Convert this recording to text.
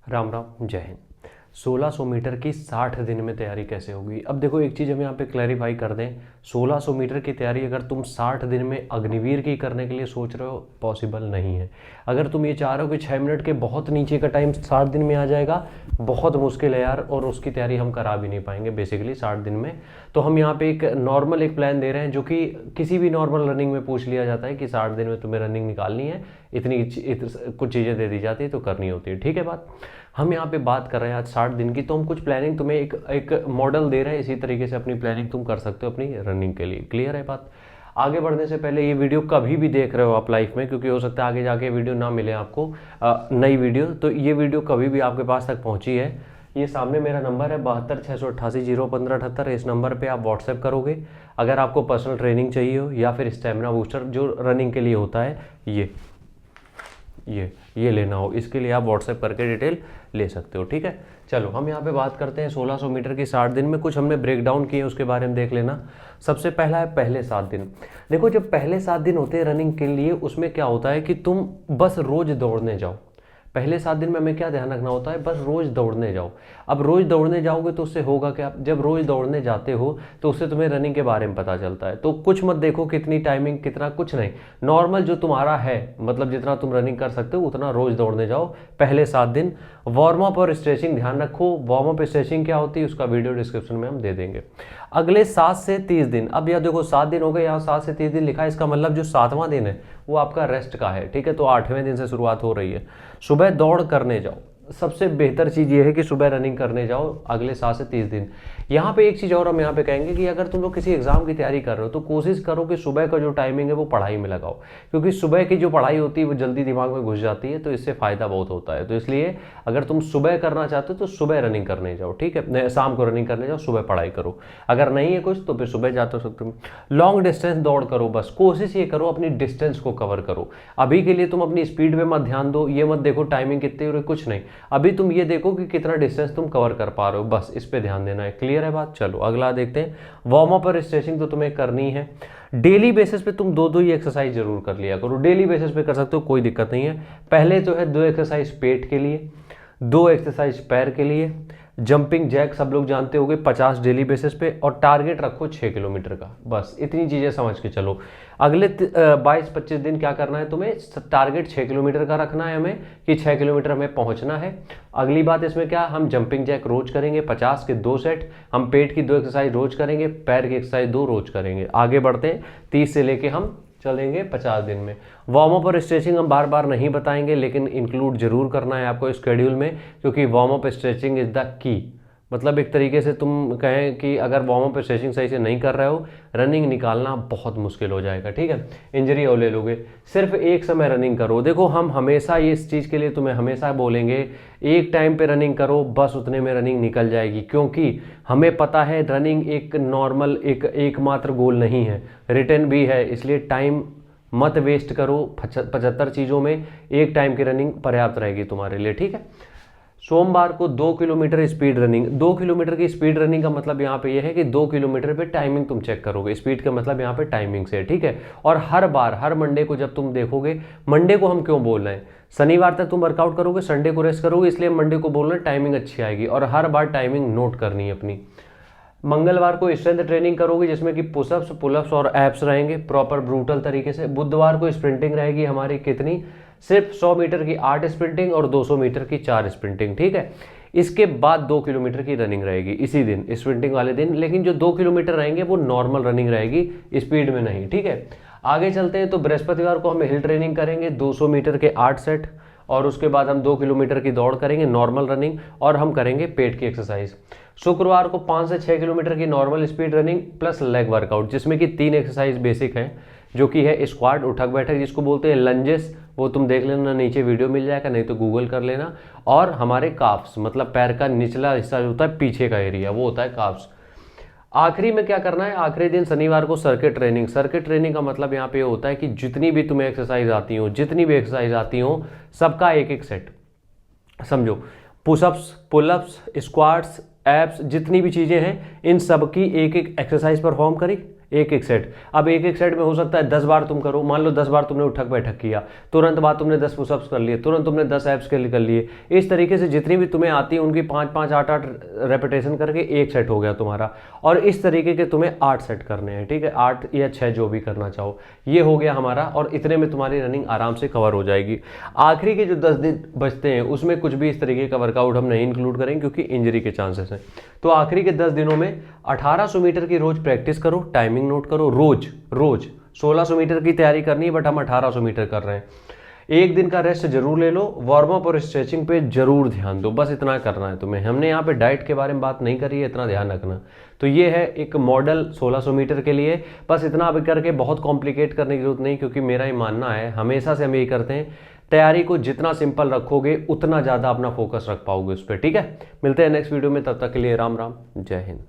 राम राम, जय हिंद। 1600 मीटर की 60 दिन में तैयारी कैसे होगी? अब देखो, एक चीज़ हम यहाँ पे क्लैरिफाई कर दें। 1600 मीटर की तैयारी अगर तुम 60 दिन में अग्निवीर की करने के लिए सोच रहे हो, पॉसिबल नहीं है। अगर तुम ये चाह रहे हो कि 6 मिनट के बहुत नीचे का टाइम 60 दिन में आ जाएगा, बहुत मुश्किल है यार, और उसकी तैयारी हम करा भी नहीं पाएंगे बेसिकली 60 दिन में। तो हम यहाँ पे एक नॉर्मल एक प्लान दे रहे हैं, जो कि किसी भी नॉर्मल रनिंग में पूछ लिया जाता है कि 60 दिन में तुम्हें रनिंग निकालनी है, कुछ चीज़ें दे दी जाती है तो करनी होती है। ठीक है बात। हम यहाँ पे बात कर रहे हैं आज 60 दिन की, तो हम कुछ प्लानिंग तुम्हें एक मॉडल दे रहे हैं, इसी तरीके से अपनी प्लानिंग तुम कर सकते हो अपनी रनिंग के लिए। क्लियर है बात? आगे बढ़ने से पहले ये वीडियो कभी भी देख रहे हो आप लाइफ में, क्योंकि हो सकता है आगे जाके वीडियो ना मिले आपको, नई वीडियो, तो ये वीडियो कभी भी आपके पास तक पहुंची है, ये सामने मेरा नंबर है 72 688 01578। इस नंबर पे आप व्हाट्सएप करोगे अगर आपको पर्सनल ट्रेनिंग चाहिए हो, या फिर स्टेमिना बूस्टर जो रनिंग के लिए होता है, ये लेना हो, इसके लिए आप व्हाट्सएप करके डिटेल ले सकते हो। ठीक है, चलो हम यहाँ पे बात करते हैं 1600 मीटर की 60 दिन में। कुछ हमने ब्रेक डाउन किए, उसके बारे में देख लेना। सबसे पहला है पहले 7 दिन। देखो, जब पहले 7 दिन होते हैं रनिंग के लिए, उसमें क्या होता है कि तुम बस रोज दौड़ने जाओ। पहले 7 दिन में हमें क्या ध्यान रखना होता है? बस रोज दौड़ने जाओ। अब रोज दौड़ने जाओगे तो उससे होगा क्या? जब रोज दौड़ने जाते हो तो उससे तुम्हें रनिंग के बारे में पता चलता है। तो कुछ मत देखो कितनी टाइमिंग, कितना, कुछ नहीं, नॉर्मल जो तुम्हारा है, मतलब जितना तुम रनिंग कर सकते हो उतना रोज दौड़ने जाओ पहले 7 दिन। वार्म अप और स्ट्रेचिंग ध्यान रखो। वार्म अप स्ट्रेचिंग क्या होती है उसका वीडियो डिस्क्रिप्शन में हम दे देंगे। अगले 7 से 30 दिन, अब यह देखो 7 दिन हो गए, यहाँ 7 से 30 दिन लिखा है, इसका मतलब जो 7वां दिन है वो आपका रेस्ट का है। ठीक है, तो 8वें दिन से शुरुआत हो रही है। सुबह दौड़ करने जाओ। सबसे बेहतर चीज़ ये है कि सुबह रनिंग करने जाओ अगले 7 से 30 दिन। यहाँ पे एक चीज़ और हम यहाँ पे कहेंगे कि अगर तुम लोग किसी एग्जाम की तैयारी कर रहे हो तो कोशिश करो कि सुबह का जो टाइमिंग है वो पढ़ाई में लगाओ, क्योंकि सुबह की जो पढ़ाई होती है वो जल्दी दिमाग में घुस जाती है, तो इससे फ़ायदा बहुत होता है। तो इसलिए अगर तुम सुबह करना चाहते हो तो सुबह रनिंग करने जाओ। ठीक है, शाम को रनिंग करने जाओ, सुबह पढ़ाई करो। अगर नहीं है कुछ तो फिर सुबह जाते हो सकते हो। लॉन्ग डिस्टेंस दौड़ करो, बस कोशिश ये करो अपनी डिस्टेंस को कवर करो। अभी के लिए तुम अपनी स्पीड पे मत ध्यान दो, ये मत देखो टाइमिंग कितनी हो रही, कुछ नहीं। अभी तुम ये देखो कि कितना डिस्टेंस तुम कवर कर पा रहे हो, बस इस पे ध्यान देना है। क्लियर है बात? चलो अगला देखते हैं। वार्म अप और स्ट्रेचिंग तो तुम्हें करनी है। डेली बेसिस पे तुम दो ही एक्सरसाइज जरूर कर लिया करो। डेली बेसिस पे कर सकते हो, कोई दिक्कत नहीं है। पहले तो है 2 एक्सरसाइज पेट के लिए, 2 एक्सरसाइज पैर के लिए। जंपिंग जैक सब लोग जानते होंगे, 50 डेली बेसिस पे, और टारगेट रखो 6 किलोमीटर का। बस इतनी चीज़ें समझ के चलो। अगले 22-25 दिन क्या करना है तुम्हें? टारगेट 6 किलोमीटर का रखना है हमें, कि 6 किलोमीटर हमें पहुंचना है। अगली बात इसमें क्या, हम जंपिंग जैक रोज करेंगे 50 के 2 सेट, हम पेट की 2 एक्सरसाइज रोज करेंगे, पैर की एक्सरसाइज 2 रोज करेंगे। आगे बढ़ते हैं, 30 से लेके हम चलेंगे 50 दिन में। वार्म अप और स्ट्रेचिंग हम बार बार नहीं बताएंगे, लेकिन इंक्लूड जरूर करना है आपको शेड्यूल में, क्योंकि warm up stretching is the key. मतलब एक तरीके से तुम कहें कि अगर वार्म अप स्ट्रेचिंग सही से नहीं कर रहे हो, रनिंग निकालना बहुत मुश्किल हो जाएगा। ठीक है, इंजरी और ले लोगे। सिर्फ एक समय रनिंग करो। देखो, हम हमेशा ये इस चीज़ के लिए तुम्हें हमेशा बोलेंगे, एक टाइम पे रनिंग करो, बस उतने में रनिंग निकल जाएगी, क्योंकि हमें पता है रनिंग एक नॉर्मल एकमात्र गोल नहीं है, रिटर्न भी है। इसलिए टाइम मत वेस्ट करो 75 चीज़ों में, एक टाइम की रनिंग पर्याप्त रहेगी तुम्हारे लिए। ठीक है, सोमवार को 2 किलोमीटर स्पीड रनिंग। 2 किलोमीटर की स्पीड रनिंग का मतलब यहाँ पे यह है कि 2 किलोमीटर पे टाइमिंग तुम चेक करोगे। स्पीड का मतलब यहाँ पे टाइमिंग से। ठीक है, और हर मंडे को जब तुम देखोगे, मंडे को हम क्यों बोल रहे हैं, शनिवार तक तुम वर्कआउट करोगे, संडे को रेस्ट करोगे, इसलिए मंडे को बोल रहे हैं टाइमिंग अच्छी आएगी, और हर बार टाइमिंग नोट करनी है अपनी। मंगलवार को स्ट्रेंथ ट्रेनिंग करोगे, जिसमें कि पुशअप्स, पुलअप्स और एप्स रहेंगे प्रॉपर ब्रूटल तरीके से। बुधवार को स्प्रिंटिंग रहेगी हमारी, कितनी? सिर्फ 100 मीटर की 8 स्प्रिंटिंग और 200 मीटर की 4 स्प्रिंटिंग। ठीक है, इसके बाद 2 किलोमीटर की रनिंग रहेगी इसी दिन, स्प्रिंटिंग वाले दिन, लेकिन जो 2 किलोमीटर रहेंगे वो नॉर्मल रनिंग रहेगी, स्पीड में नहीं। ठीक है, आगे चलते हैं। तो बृहस्पतिवार को हम हिल ट्रेनिंग करेंगे, 200 मीटर के 8 सेट, और उसके बाद हम 2 किलोमीटर की दौड़ करेंगे नॉर्मल रनिंग, और हम करेंगे पेट की एक्सरसाइज। शुक्रवार को 5 से 6 किलोमीटर की normal speed running plus leg workout, जिसमें कि 3 एक्सरसाइज बेसिक हैं, जो कि है स्क्वाट, उठक बैठक जिसको बोलते हैं, लंजेस, वो तुम देख लेना, नीचे वीडियो मिल जाएगा, नहीं तो गूगल कर लेना, और हमारे काफ्स, मतलब पैर का निचला हिस्सा जो होता है, पीछे का एरिया, वो होता है काफ्स। आखिरी में क्या करना है? आखिरी दिन शनिवार को सर्किट ट्रेनिंग। सर्किट ट्रेनिंग का मतलब यहाँ पे होता है कि जितनी भी तुम्हें एक्सरसाइज आती हो, सबका एक एक सेट समझो। पुशअप्स, पुलअप्स, स्क्वाट्स, एप्स, जितनी भी चीज़ें हैं, इन सब की एक एक एक्सरसाइज परफॉर्म करी, एक एक सेट। अब एक एक सेट में हो सकता है 10 बार तुम करो, मान लो 10 बार तुमने उठक बैठक किया, तुरंत बाद तुमने 10 पुशअप्स कर लिए, तुरंत तुमने 10 एब्स के लिए कर लिए। इस तरीके से जितनी भी तुम्हें आती है उनकी 5-5, 8-8 रेपिटेशन करके एक सेट हो गया तुम्हारा। और इस तरीके के तुम्हें 8 सेट करने हैं, ठीक है, 8 या 6 जो भी करना चाहो। ये हो गया हमारा, और इतने में तुम्हारी रनिंग आराम से कवर हो जाएगी। आखिरी के जो 10 दिन बचते हैं उसमें कुछ भी इस तरीके का वर्कआउट हम नहीं इंक्लूड करेंगे क्योंकि इंजरी के चांसेस हैं। तो आखिरी के 10 दिनों में 1800 मीटर की रोज प्रैक्टिस करो, टाइमिंग नोट करो, रोज 1600 मीटर की तैयारी करनी है बट हम 1800 मीटर कर रहे हैं। एक दिन का रेस्ट जरूर ले लो, वार्म अप और स्ट्रेचिंग पे जरूर ध्यान दो, बस इतना करना है तुम्हें। हमने यहाँ पे डाइट के बारे में बात नहीं करी है, इतना ध्यान रखना। तो ये है एक मॉडल 1600 मीटर के लिए, बस इतना अभी करके बहुत कॉम्प्लिकेट करने की जरूरत नहीं, क्योंकि मेरा ये मानना है, हमेशा से हम यही करते हैं, तैयारी को जितना सिंपल रखोगे उतना ज़्यादा अपना फोकस रख पाओगे उस पर। ठीक है, मिलते हैं नेक्स्ट वीडियो में, तब तक के लिए राम राम, जय हिंद।